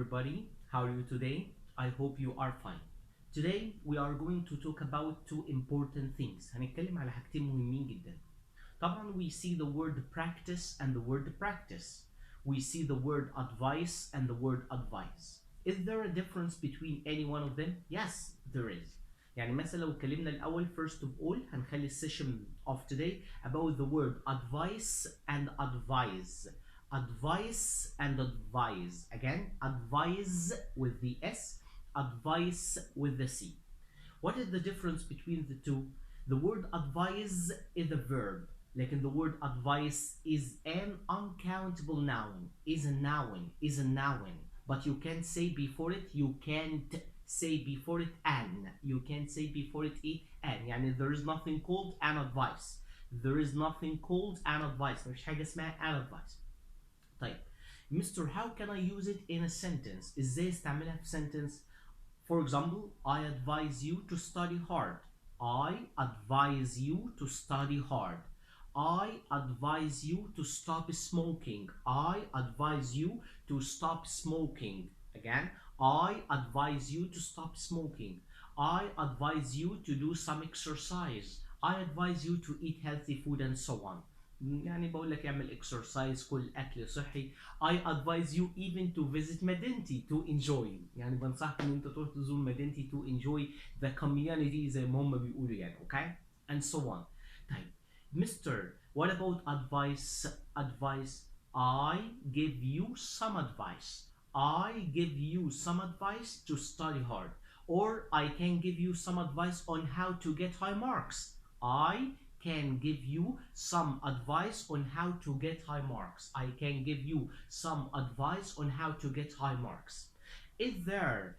everybody, how are you today? I hope you are fine. Today we are going to talk about two important things. هنتكلم على حاجتين مهمين جدا. طبعا we see the word practice and the word practice. We see the word advice and the word advice. Is there a difference between any one of them? Yes, there is. يعني مثلا لو اتكلمنا الأول first of all هنخلي السيشن of today about the word advice and advise. Advice and advise. Again, advise with the S, advice with the C. What is the difference between the two? The word advise is a verb, like in the word advice is an uncountable noun, is a noun, but you can say before it, you can't say before it an, you can't say before it an. يعني there is nothing called an advice, there is nothing called an advice, مفيش حاجة اسمها an advice. طيب Mr. how can I use it in a sentence؟ ازاي استعملها في sentence؟ For example, I advise you to study hard. I advise you to study hard. I advise you to stop smoking. I advise you to stop smoking. Again, I advise you to stop smoking. I advise you to do some exercise. I advise you to eat healthy food and so on. يعني بقول لك اعمل exercise، كل اكل صحي. I advise you even to visit مدينتي to enjoy. يعني بنصحك ان انت تروح تزور مدينتي to enjoy the community زي ما هم بيقولوا يعني. Okay and so on. طيب Mr. what about advice? Advice. I give you some advice. I give you some advice to study hard, or I can give you some advice on how to get high marks. I can give you some advice on how to get high marks. I can give you some advice on how to get high marks. Is there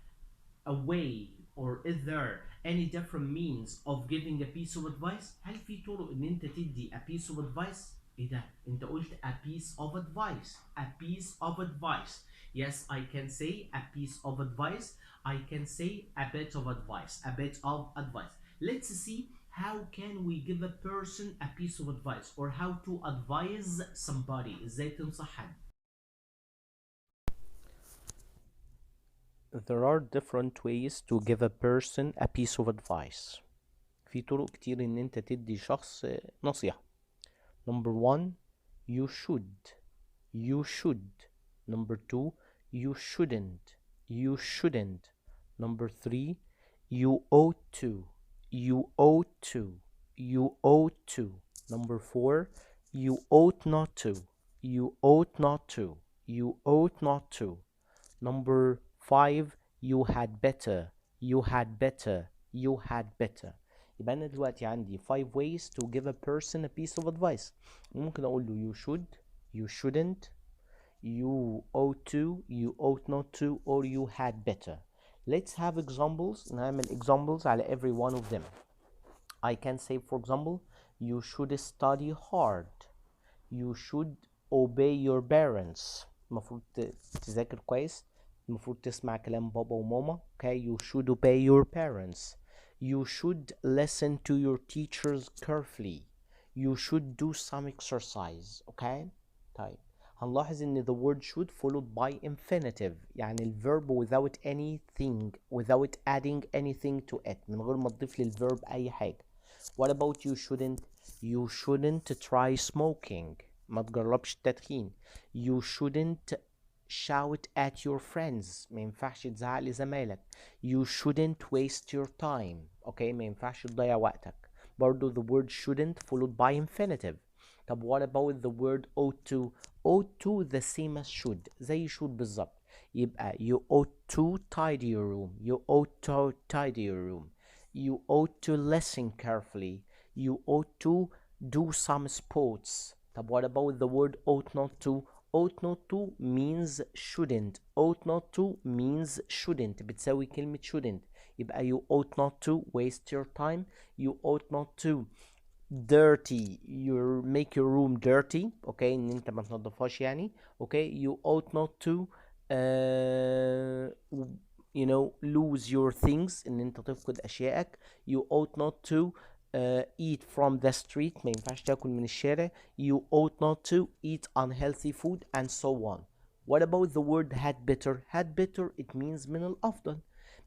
a way or is there any different means of giving a piece of advice؟ هل في طرق ان انت تدي a piece of advice؟ ايه ده؟ انت قلت a piece of advice. A piece of advice. Yes, I can say a piece of advice. I can say a bit of advice. A bit of advice. Let's see how can we give a person a piece of advice or how to advise somebody. ازاي تنصح حد؟ There are different ways to give a person a piece of advice. في طرق كتير ان انت تدي شخص نصيحة. Number one, you should. You should. Number two, you shouldn't. You shouldn't. Number three, you ought to. You ought to. You ought to. Number four, you ought not to. You ought not to. You ought not to. Number five, you had better. You had better. You had better. يبقى أنا دلوقتي عندي 5 ways to give a person a piece of advice. ممكن أقول له you should, you shouldn't, you ought to, you ought not to, or you had better. Let's have examples. نعمل examples على every one of them. I can say, for example, you should study hard. You should obey your parents. المفروض تذاكر كويس. المفروض تسمع كلام بابا وماما. Okay, you should obey your parents. You should listen to your teachers carefully. You should do some exercise. Okay. طيب هنلاحظ ان the word should followed by infinitive، يعني الverb without anything, without adding anything to it، من غير ما تضيف للverb اي حاجة. What about you shouldn't؟ You shouldn't try smoking. ما تجربش التدخين. You shouldn't shout at your friends. ما ينفعش تزعق لزمايلك. You shouldn't waste your time. Okay, ما ينفعش تضيع وقتك. برضو the word shouldn't followed by infinitive. طب what about the word ought to؟ ought to the same as should، زي should بالظبط. يبقى you ought to tidy your room. You ought to tidy your room. You ought to listen carefully. You ought to do some sports. طب what about the word ought not to؟ ought not to means shouldn't. ought not to means shouldn't، بتساوي كلمة shouldn't. يبقى you ought not to waste your time. You ought not to dirty make your room dirty. okay ان انت ما تنضفهاش يعني. okay you ought not to lose your things، ان انت تفقد اشيائك. you ought not to eat from the street، ما ينفعش تاكل من الشارع. you ought not to eat unhealthy food and so on. What about the word had better? Had better it means من الأفضل،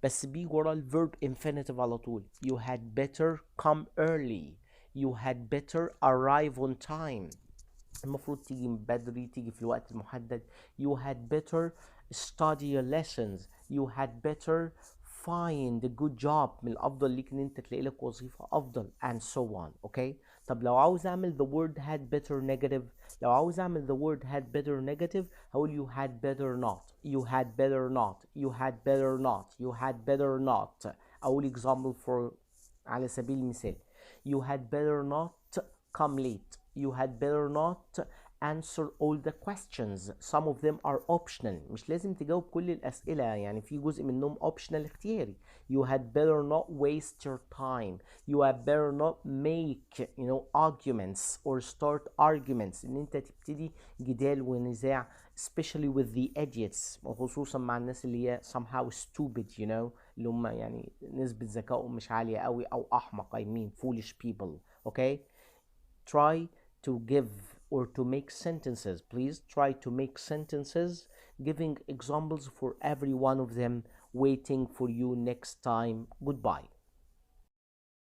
بس بيجي ورا الverb infinitive على طول. You had better come early. You had better arrive on time. المفروض تيجي من بدري، تيجي في الوقت المحدد. You had better study your lessons. You had better find a good job. من الأفضل ليك إن أنت تلاقي لك وظيفة أفضل and so on. Okay؟ طب لو عاوز أعمل the word had better negative، لو عاوز أعمل the word had better negative هقول you had better not. You had better not. You had better not. You had better not. أقول example for على سبيل المثال. You had better not come late. You had better not answer all the questions. Some of them are optional. مش لازم تجاوب كل الأسئلة، يعني في جزء منهم optional اختياري. You had better not waste your time. You had better not make arguments or start arguments. إن أنت تبتدي جدال ونزاع especially with the idiots، وخصوصا مع الناس اللي هي somehow stupid اللي هم يعني نسبة ذكائهم مش عالية قوي أو أحمق. I mean foolish people. Okay? Try to give or to make sentences. Please try to make sentences giving examples for every one of them, waiting for you next time. Goodbye.